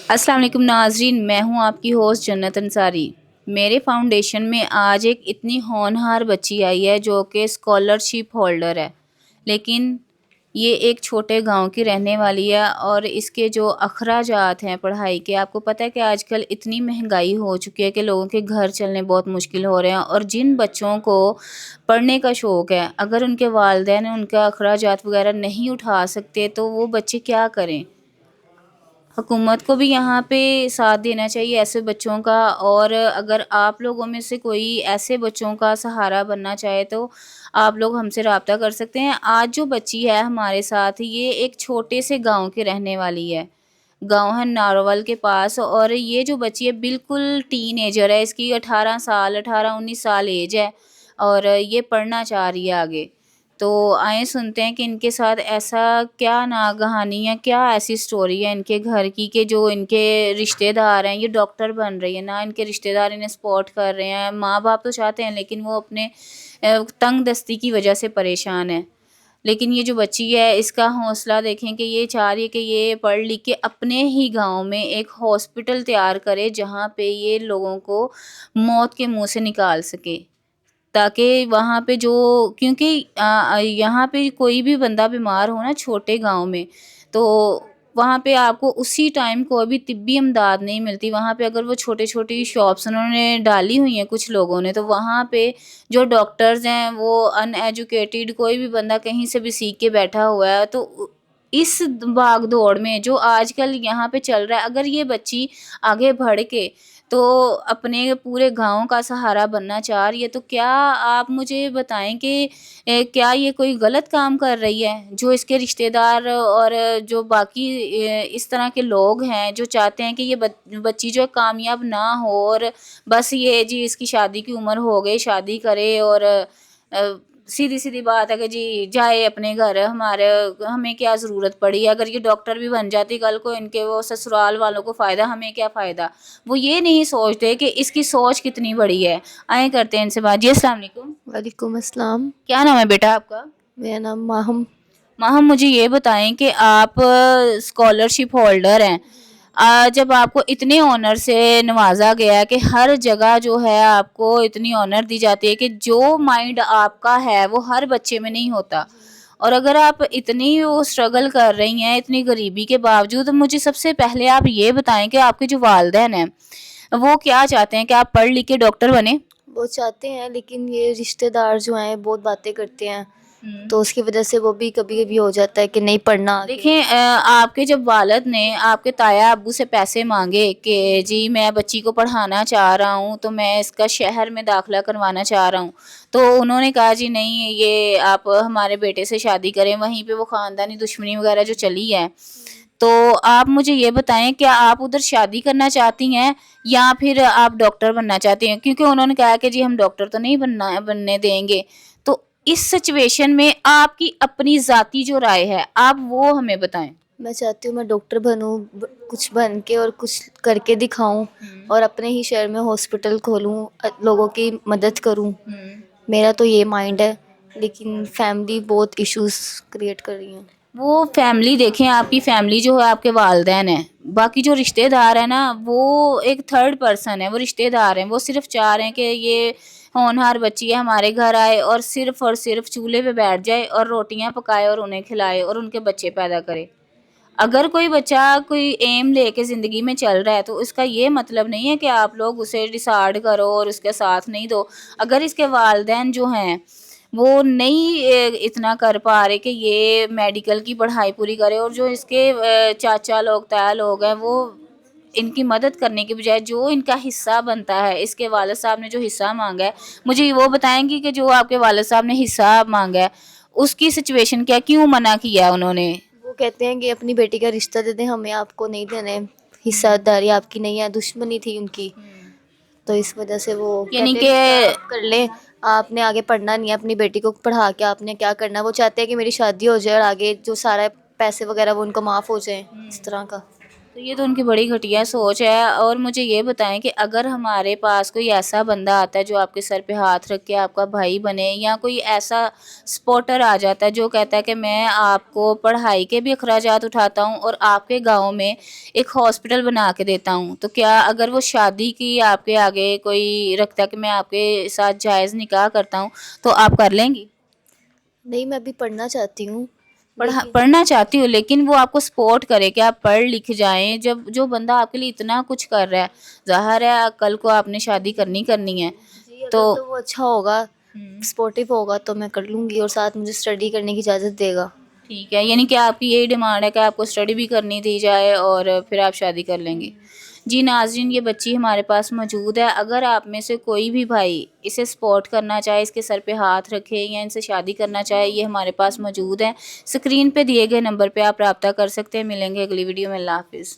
السلام علیکم ناظرین، میں ہوں آپ کی ہوسٹ جنت انصاری۔ میرے فاؤنڈیشن میں آج ایک اتنی ہونہار بچی آئی ہے جو کہ اسکالرشپ ہولڈر ہے، لیکن یہ ایک چھوٹے گاؤں کی رہنے والی ہے، اور اس کے جو اخراجات ہیں پڑھائی کے، آپ کو پتہ ہے کہ آج کل اتنی مہنگائی ہو چکی ہے کہ لوگوں کے گھر چلنے بہت مشکل ہو رہے ہیں، اور جن بچوں کو پڑھنے کا شوق ہے، اگر ان کے والدین ان کا اخراجات وغیرہ نہیں اٹھا سکتے تو وہ بچے کیا کریں۔ حکومت کو بھی یہاں پہ ساتھ دینا چاہیے ایسے بچوں کا، اور اگر آپ لوگوں میں سے کوئی ایسے بچوں کا سہارا بننا چاہے تو آپ لوگ ہم سے رابطہ کر سکتے ہیں۔ آج جو بچی ہے ہمارے ساتھ، یہ ایک چھوٹے سے گاؤں کے رہنے والی ہے، گاؤں ہے ناروول کے پاس، اور یہ جو بچی ہے بالکل ٹین ایجر ہے، اس کی 18 19 سال ایج ہے، اور یہ پڑھنا چاہ رہی ہے آگے۔ تو آئیں سنتے ہیں کہ ان کے ساتھ ایسا کیا ناگہانی ہے، کیا ایسی سٹوری ہے ان کے گھر کی کہ جو ان کے رشتہ دار ہیں، یہ ڈاکٹر بن رہی ہے نا، ان کے رشتہ دار انہیں سپورٹ کر رہے ہیں، ماں باپ تو چاہتے ہیں لیکن وہ اپنے تنگ دستی کی وجہ سے پریشان ہیں۔ لیکن یہ جو بچی ہے اس کا حوصلہ دیکھیں کہ یہ چاہ رہی ہے کہ یہ پڑھ لکھ کے اپنے ہی گاؤں میں ایک ہاسپٹل تیار کرے جہاں پہ یہ لوگوں کو موت کے منہ سے نکال سکے، تاکہ وہاں پہ کیونکہ یہاں پہ کوئی بھی بندہ بیمار ہو نا چھوٹے گاؤں میں، تو وہاں پہ آپ کو اسی ٹائم کوئی بھی طبی امداد نہیں ملتی۔ وہاں پہ اگر وہ چھوٹی چھوٹی شاپس انہوں نے ڈالی ہوئی ہیں کچھ لوگوں نے، تو وہاں پہ جو ڈاکٹرز ہیں وہ ان ایجوکیٹڈ، کوئی بھی بندہ کہیں سے بھی سیکھ کے بیٹھا ہوا ہے، تو اس بھاگ دوڑ میں جو آج کل یہاں پہ چل رہا ہے، اگر یہ بچی آگے بڑھ کے تو اپنے پورے گاؤں کا سہارا بننا چاہ رہی ہے، تو کیا آپ مجھے بتائیں کہ کیا یہ کوئی غلط کام کر رہی ہے؟ جو اس کے رشتہ دار اور جو باقی اس طرح کے لوگ ہیں جو چاہتے ہیں کہ یہ بچی جو ہے کامیاب نہ ہو، اور بس یہ جی اس کی شادی کی عمر ہو گئی، شادی کرے، اور سیدھی سیدھی بات ہے کہ جی جائے اپنے گھر، ہمیں کیا ضرورت پڑی، اگر یہ ڈاکٹر بھی بن جاتی کل کو ان کے وہ سسرال والوں کو فائدہ، ہمیں کیا فائدہ۔ وہ یہ نہیں سوچتے کہ اس کی سوچ کتنی بڑی ہے۔ آئیں کرتے ہیں ان سے بات۔ جی السلام علیکم۔ وعلیکم السلام۔ کیا نام ہے بیٹا آپ کا؟ میرا نام ماہم۔ ماہم، مجھے یہ بتائیں کہ آپ اسکالرشپ ہولڈر ہیں، جب آپ کو اتنے آنر سے نوازا گیا کہ ہر جگہ جو ہے آپ کو اتنی آنر دی جاتی ہے کہ جو مائنڈ آپ کا ہے وہ ہر بچے میں نہیں ہوتا، اور اگر آپ اتنی وہ اسٹرگل کر رہی ہیں اتنی غریبی کے باوجود، مجھے سب سے پہلے آپ یہ بتائیں کہ آپ کے جو والدین ہیں وہ کیا چاہتے ہیں کہ آپ پڑھ لکھ کے ڈاکٹر بنیں؟ وہ چاہتے ہیں، لیکن یہ رشتہ دار جو ہیں بہت باتیں کرتے ہیں، تو اس کی وجہ سے وہ بھی کبھی کبھی ہو جاتا ہے کہ نہیں پڑھنا آگے۔ دیکھیں، آپ کے جب والد نے آپ کے تایا ابو سے پیسے مانگے کہ جی میں بچی کو پڑھانا چاہ رہا ہوں، تو میں اس کا شہر میں داخلہ کروانا چاہ رہا ہوں، تو انہوں نے کہا جی نہیں، یہ آپ ہمارے بیٹے سے شادی کریں، وہیں پہ وہ خاندانی دشمنی وغیرہ جو چلی ہے، تو آپ مجھے یہ بتائیں کیا آپ ادھر شادی کرنا چاہتی ہیں یا پھر آپ ڈاکٹر بننا چاہتی ہیں؟ کیونکہ انہوں نے کہا کہ جی ہم ڈاکٹر تو نہیں بننے دیں گے۔ تو اس سچویشن میں آپ کی اپنی ذاتی جو رائے ہے آپ وہ ہمیں بتائیں۔ میں چاہتی ہوں میں ڈاکٹر بنوں، کچھ بن کے اور کچھ کر کے دکھاؤں، اور اپنے ہی شہر میں ہاسپٹل کھولوں، لوگوں کی مدد کروں۔ میرا تو یہ مائنڈ ہے، لیکن فیملی بہت ایشوز کریٹ کر رہی ہیں۔ وہ فیملی دیکھیں، آپ کی فیملی جو ہے آپ کے والدین ہیں، باقی جو رشتہ دار ہیں نا وہ ایک تھرڈ پرسن ہے، وہ رشتہ دار ہیں، وہ صرف چاہ رہے ہیں کہ یہ ہونہار بچی ہے ہمارے گھر آئے اور صرف چولہے پہ بیٹھ جائے اور روٹیاں پکائے اور انہیں کھلائے اور ان کے بچے پیدا کرے۔ اگر کوئی بچہ کوئی ایم لے کے زندگی میں چل رہا ہے تو اس کا یہ مطلب نہیں ہے کہ آپ لوگ اسے ڈسارڈ کرو اور اس کے ساتھ نہیں دو۔ اگر اس کے والدین جو ہیں وہ نہیں اتنا کر پا رہے کہ یہ میڈیکل کی پڑھائی پوری کرے، اور جو اس کے چاچا لوگ تایا لوگ ہیں وہ ان کی مدد کرنے کے بجائے جو ان کا حصہ بنتا ہے، اس کے والد صاحب نے جو حصہ مانگا ہے، مجھے وہ بتائیں گی کہ جو آپ کے والد صاحب نے حصہ مانگا ہے اس کی سچویشن کیا، کیوں منع کیا انہوں نے؟ وہ کہتے ہیں کہ اپنی بیٹی کا رشتہ دے دیں، ہمیں آپ کو نہیں دینے، حصہ داری آپ کی نہیں ہے، دشمنی تھی ان کی، تو اس وجہ سے وہ یعنی کہتے کہ ہیں آپ کر لیں، آپ نے آگے پڑھنا نہیں ہے، اپنی بیٹی کو پڑھا کے آپ نے کیا کرنا ہے۔ وہ چاہتے ہیں کہ میری شادی ہو جائے اور آگے جو سارا پیسے وغیرہ وہ ان کو معاف ہو جائیں، اس طرح کا۔ تو یہ تو ان کی بڑی گھٹیا سوچ ہے. اور مجھے یہ بتائیں کہ اگر ہمارے پاس کوئی ایسا بندہ آتا ہے جو آپ کے سر پہ ہاتھ رکھ کے آپ کا بھائی بنے, یا کوئی ایسا سپورٹر آ جاتا ہے جو کہتا ہے کہ میں آپ کو پڑھائی کے بھی اخراجات اٹھاتا ہوں اور آپ کے گاؤں میں ایک ہاسپٹل بنا کے دیتا ہوں, تو کیا اگر وہ شادی کی آپ کے آگے کوئی رکھتا ہے کہ میں آپ کے ساتھ جائز نکاح کرتا ہوں, تو آپ کر لیں گی؟ نہیں, میں ابھی پڑھنا چاہتی ہوں لیکن پڑھنا چاہتی ہو, لیکن وہ آپ کو سپورٹ کرے کہ آپ پڑھ لکھ جائیں. جب جو بندہ آپ کے لیے اتنا کچھ کر رہا ہے, ظاہر ہے کل کو آپ نے شادی کرنی ہے. جی اگر تو وہ اچھا ہوگا, سپورٹیو ہوگا تو میں کر لوں گی, اور ساتھ مجھے اسٹڈی کرنے کی اجازت دے گا. ٹھیک ہے, یعنی کہ آپ کی یہی ڈیمانڈ ہے کہ آپ کو اسٹڈی بھی کرنی دی جائے اور پھر آپ شادی کر لیں گے. جی ناظرین, یہ بچی ہمارے پاس موجود ہے. اگر آپ میں سے کوئی بھی بھائی اسے سپورٹ کرنا چاہے, اس کے سر پہ ہاتھ رکھے یا ان سے شادی کرنا چاہے, یہ ہمارے پاس موجود ہے. اسکرین پہ دیے گئے نمبر پہ آپ رابطہ کر سکتے ہیں. ملیں گے اگلی ویڈیو میں. اللہ حافظ.